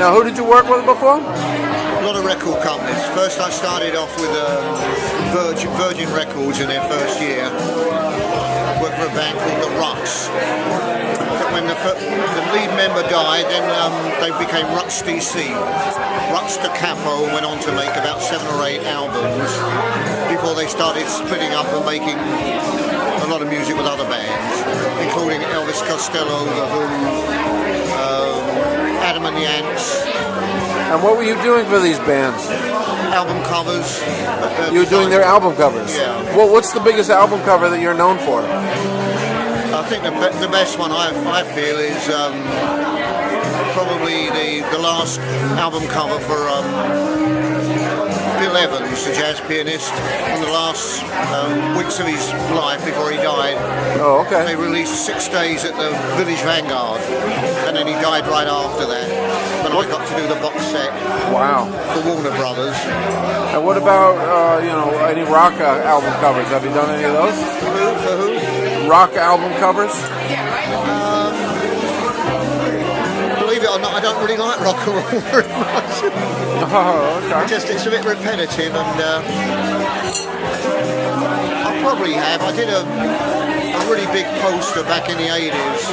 who did you work with before? A lot of record companies. First I started off with Virgin Records in their first year. Worked for a band called The Ruts. But when the lead member died, then they became Ruts DC. Ruts Da Capo went on to make about 7 or 8 albums before they started splitting up and making a lot of music with other bands, including Elvis Costello, The Who, Adam and the Ants. And what were you doing for these bands? Album covers. You were doing their album covers? Yeah. Well, what's the biggest album cover that you're known for? I think the best one I feel is probably the last album cover for Bill Evans, the jazz pianist, in the last weeks of his life before he died. Oh, okay. They released 6 days at the Village Vanguard, and then he died right after that. Then I got to do the box set. Wow. For Warner Brothers. And what about, any rock album covers? Have you done any of those? For who? Rock album covers? Believe it or not, I don't really like rock and roll very much. Oh, okay. It's a bit repetitive, and I probably have. I did a really big poster back in the 80s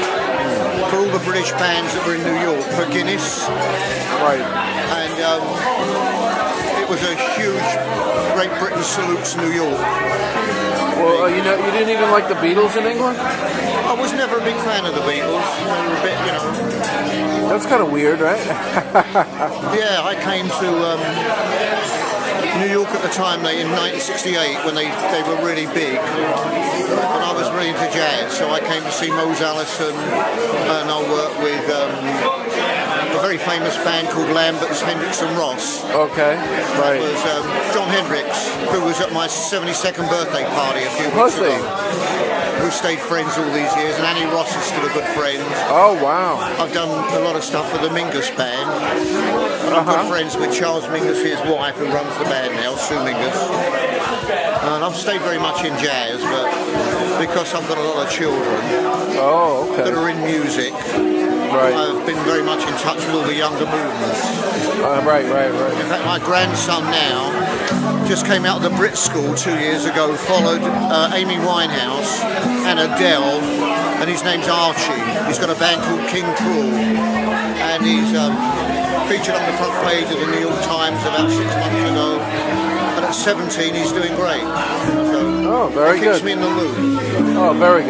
for all the British bands that were in New York for Guinness. Right. And it was a huge Great Britain salutes New York. Well, you didn't even like the Beatles in England? I was never a big fan of the Beatles. They were a bit, That's kind of weird, right? Yeah, I came to New York at the time, in 1968, when they were really big. And I was really into jazz, so I came to see Mose Allison, and I worked with a very famous band called Lambert's Hendrix and Ross. Okay, right. It was John Hendricks, who was at my 72nd birthday party a few weeks ago. Who stayed friends all these years, and Annie Ross is still a good friend. Oh, wow. I've done a lot of stuff for the Mingus band. And I'm good friends with Charles Mingus, his wife, who runs the band now, Sue Mingus. And I've stayed very much in jazz, but because I've got a lot of children that are in music, I've been very much in touch with all the younger movements. Right. In fact, my grandson now just came out of the Brit School 2 years ago, followed Amy Winehouse and Adele, and his name's Archie. He's got a band called King Cruel, and he's featured on the front page of the New York Times about 6 months ago. And at 17, he's doing great. So very good. Keeps me in the loop. Oh, very good.